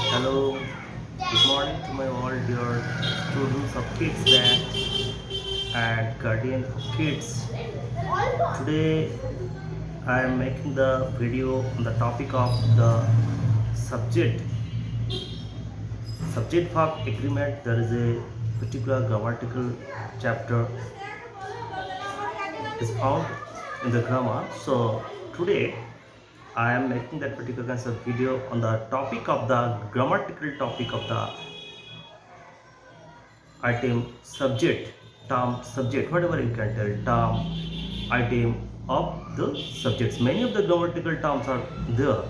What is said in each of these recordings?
Hello, good morning to my all dear students of Kids Band and guardian of kids. Today I am making the video on the topic of the subject. Subject verb agreement. There is a particular grammatical chapter is found in the grammar. So today I am making that particular kind of video on the topic of the grammatical topic of the item subject, term subject, whatever you can tell, term item of the subjects. Many of the grammatical terms are there,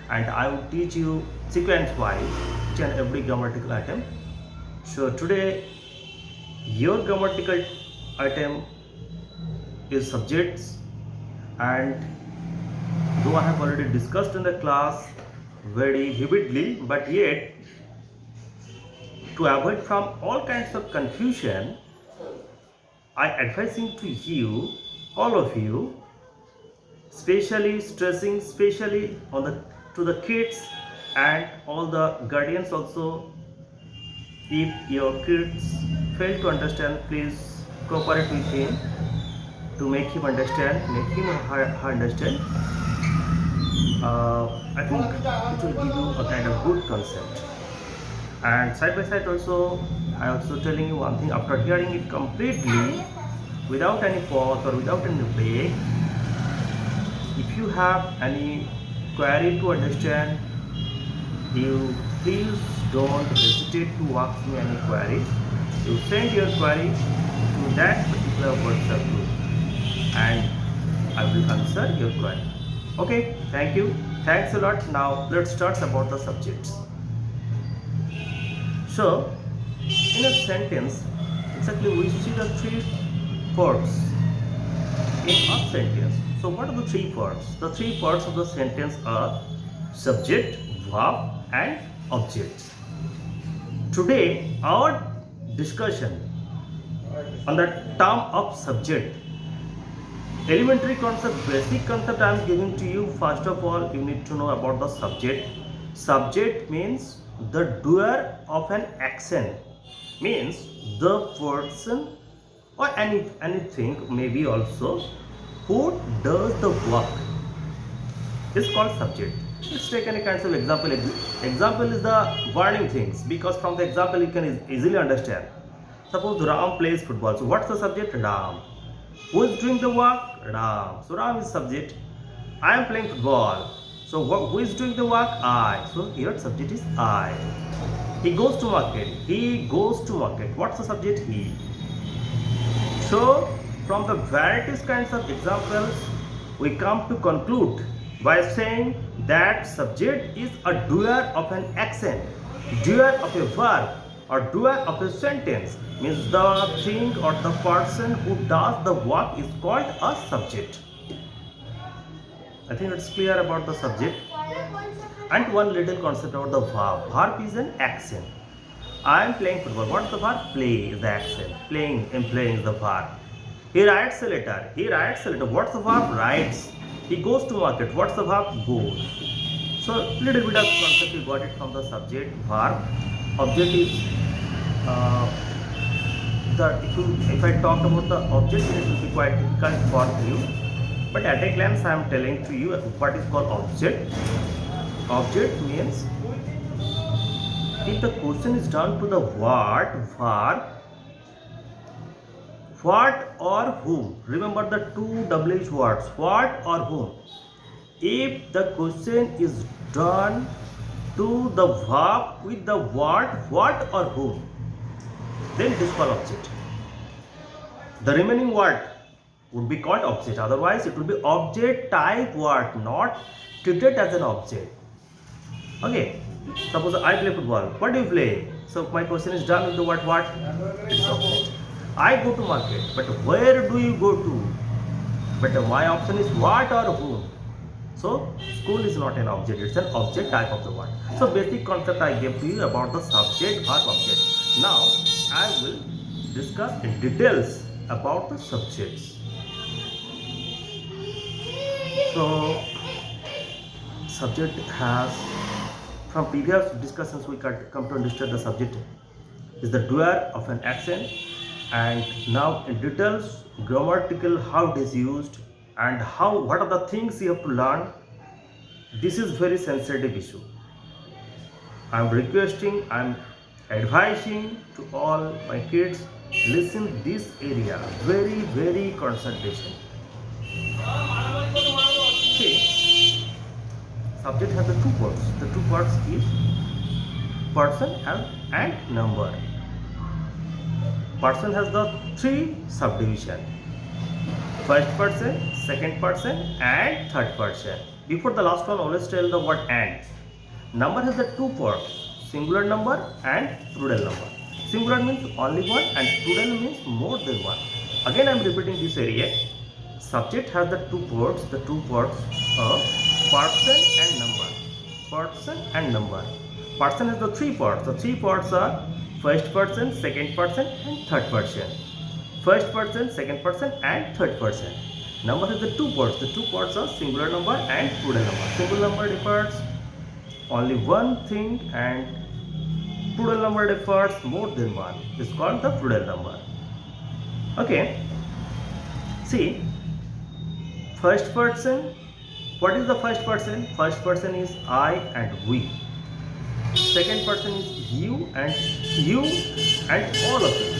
and I will teach you sequence wise each and every grammatical item. So today your grammatical item is subjects, and though I have already discussed in the class very vividly, but yet to avoid from all kinds of confusion, I advising to you, all of you, especially stressing, especially on the to the kids and all the guardians also. If your kids fail to understand, please cooperate with him to make him understand, make him or her understand. I think it will give you a kind of good concept. And side by side also, I also telling you one thing, after hearing it completely without any pause or without any break, if you have any query to understand, you please don't hesitate to ask me any query. You send your query to that particular WhatsApp group and I will answer your query. Okay, thank you. Thanks a lot. Now let's start about the subjects. So, in a sentence, exactly we see the three parts in a sentence. So, what are the three parts? The three parts of the sentence are subject, verb, and object. Today, our discussion on the term of subject. Elementary concept, basic concept I am giving to you. First of all, you need to know about the subject. Subject means the doer of an action, means the person or anything, maybe also who does the work is called subject. Let's take any kinds of example. Example is the burning things, because from the example you can easily understand. Suppose Ram plays football. So what's the subject? Ram. Who is doing the work? Ram. So Ram is subject. I am playing football. So who is doing the work? I. So here subject is I. He goes to market. He goes to market. What's the subject? He. So from the various kinds of examples, we come to conclude by saying that subject is a doer of an action, doer of a verb, or doer of a sentence. Means the thing or the person who does the work is called a subject. I think it's clear about the subject. And one little concept about the verb. Verb is an action. I am playing football. What's the verb? Play is the action. Playing and playing is the verb. He writes a letter. He writes a letter. What's the verb? Writes. He goes to market. What's the verb? Goes. So little bit of concept you got it from the subject, verb. Object is if I talk about the object, it will be quite difficult for you. But at a glance, I am telling to you what is called object. Object means if the question is done to the word, verb, what or whom. Remember the two WH words, what or whom. If the question is done to the verb with the word what or whom, then it is called object. The remaining word would be called object. Otherwise, it will be object type word, not treated as an object. Okay. Suppose I play football. What do you play? So my question is done with the word what? It is object. I go to market, but where do you go to? But my option is what or whom. So school is not an object, it's an object type of the word. So basic concept I gave to you about the subject, verb, object. Now I will discuss in details about the subjects. So subject has from previous discussions we can come to understand the subject is the doer of an action, and now in details grammatical how it is used and what are the things you have to learn. This is very sensitive issue. I'm requesting, I'm advising to all my kids, listen this area very concentration. See, subject has the two parts. The two parts is person and number. Person has the three subdivision: first person, second person, and third person. Before the last one, always tell the word and. Number has the two parts: singular number and plural number. Singular means only one and plural means more than one. Again, I am repeating this area. Subject has the two parts of person and number. Person and number. Person has the three parts. The three parts are first person, second person, and third person. First person, second person, and third person. Number has the two parts. The two parts are singular number and plural number. Singular number refers only one thing and plural number refers more than one. It's called the plural number. Okay. See, first person. What is the first person? First person is I and we. Second person is you and all of you.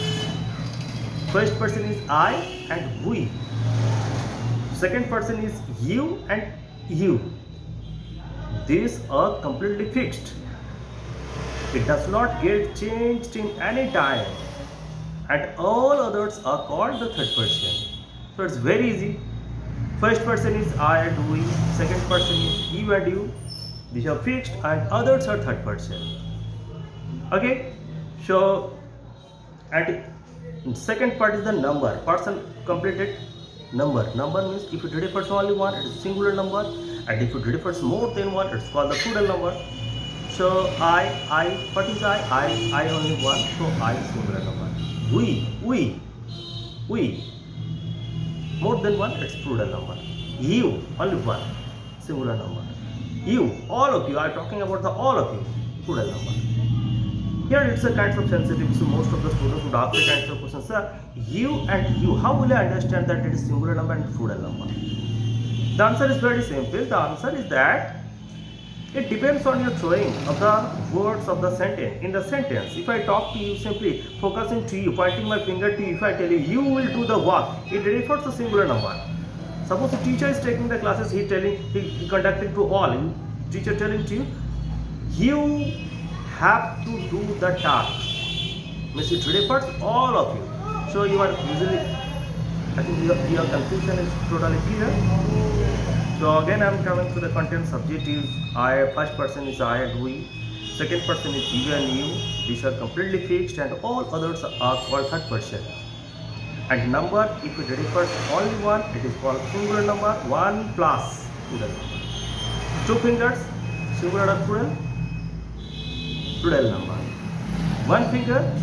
First person is I and we. Second person is you and you. These are completely fixed. It does not get changed in any time. And all others are called the third person. So it's very easy. First person is I and we. Second person is you and you. These are fixed and others are third person. Okay. So, and second part is the number. Person completed number. Number means if it refers to only one, it is singular number, and if it refers more than one, it's called the plural number. So what is I only one, so I is singular number. We, more than one, it's plural number. You, only one, singular number. You, all of you, I'm talking about the all of you, plural number. Here it's a kind of sensitive, so most of the students would ask the kinds of questions, sir, you and you, how will I understand that it is singular number and plural number? The answer is very simple. The answer is that it depends on your choice of the words of the sentence. In the sentence, if I talk to you simply, focusing to you, pointing my finger to you, if I tell you, you will do the work, it refers to singular number. Suppose the teacher is taking the classes, he conducting to all. Teacher telling to you, you have to do the task. Means it refers all of you. So you are usually, I think your confusion is totally clear. So again, I am coming to the content. Subject is I, first person is I and we, second person is you and you. These are completely fixed and all others are called third person. And number, if it refers only one, it is called singular number, one plus plural number. Two fingers, singular or plural? Plural number. One finger,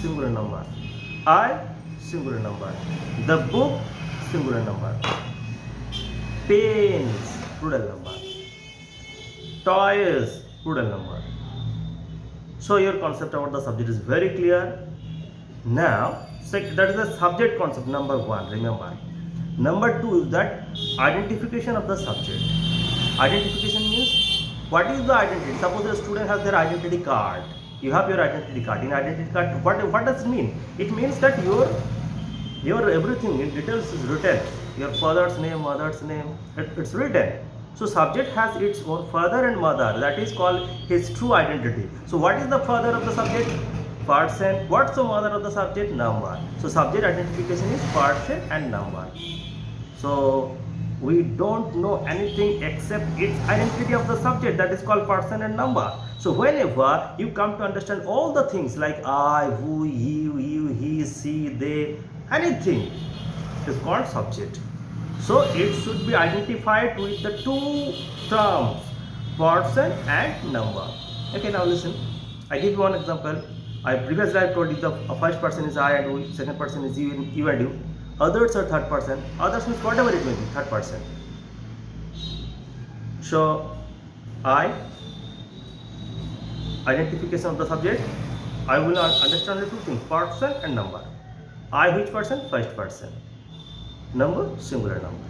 singular number. I, singular number. The book, singular number. Pens, plural number. Toys, plural number. So your concept about the subject is very clear. Now, that is the subject concept, number one, remember. Number two is that identification of the subject. Identification means, what is the identity? Suppose a student has their identity card. You have your identity card. In identity card, what does it mean? It means that your everything in details is written. Your father's name, mother's name, it's written. So subject has its own father and mother. That is called his true identity. So what is the father of the subject? Person. What's the mother of the subject? Number. So subject identification is person and number. So we don't know anything except its identity of the subject, that is called person and number. So whenever you come to understand all the things like I, who, you, he, she, they, anything is called subject. So it should be identified with the two terms, person and number. Okay, now listen. I give you one example. Previously I told you the first person is I and we, second person is you and you. Others are third person. Others means whatever it may be, third person. So I, identification of the subject, I will understand the two things, person and number. I, which person? First person. Number, singular number.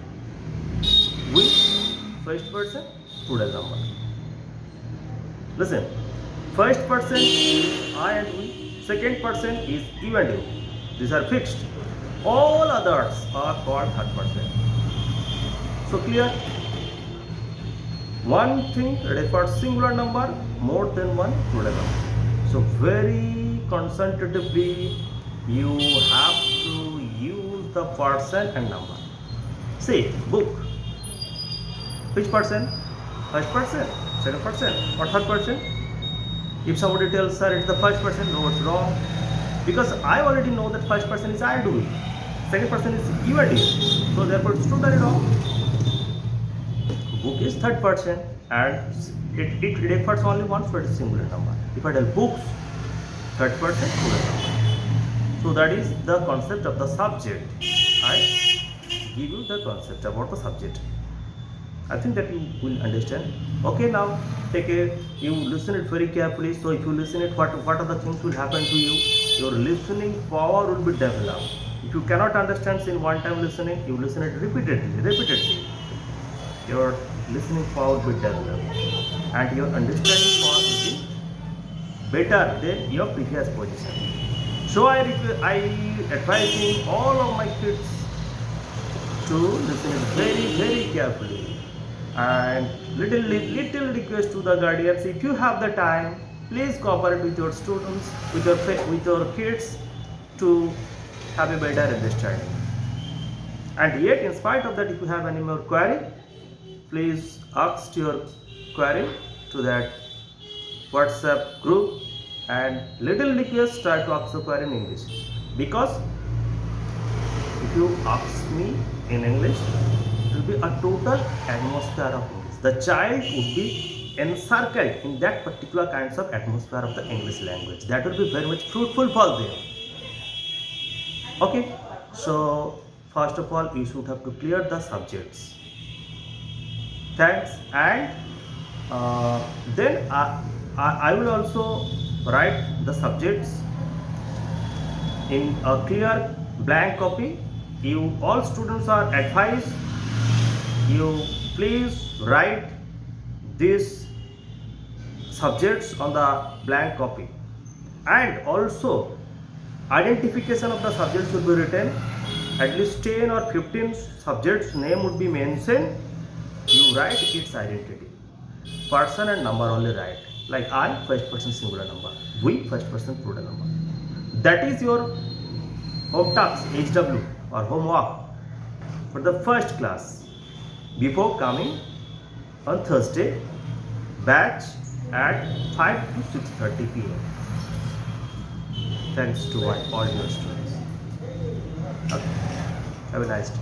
We, first person, plural number. Listen, first person is I and we, second person is you and you. These are fixed. All others are called third person. So clear? One thing refers singular number, more than one plural number. So very concentratively you have to use the person and number. Say book. Which person? First person, second person, or third person? If somebody tells sir it's the first person, no, it's wrong. Because I already know that first person is I doing. Second person is you and you. So therefore it's totally wrong. Book is third person and it refers only once for a singular number. If I tell books, third person, plural number. So that is the concept of the subject. I give you the concept about the subject. I think that you will understand. Okay, now take a, you listen it very carefully. So if you listen it, what are the things will happen to you? Your listening power will be developed. If you cannot understand in one time listening, you listen it repeatedly. Your listening power will be developed and your understanding power will be better than your previous position. So I advising all of my kids to listen it very carefully. And little request to the guardians, if you have the time, please cooperate with your students, with your kids to have a better understanding. And yet, in spite of that, if you have any more query, please ask your query to that WhatsApp group, and little request, try to ask the query in English, because if you ask me in English, it will be a total atmosphere of English. The child would be encircled in that particular kinds of atmosphere of the English language. That will be very much fruitful for them. Okay, so first of all, you should have to clear the subjects. Thanks. And then I will also write the subjects in a clear blank copy. You all students are advised, you please write these subjects on the blank copy, and also identification of the subjects will be written. At least 10 or 15 subjects name would be mentioned. You write its identity, person and number only write, like I, first person singular number, we, first person plural number. That is your home task, HW, or homework for the first class before coming on Thursday batch at 5 to 6:30 p.m. Thanks to all your students. Okay. Have a nice day.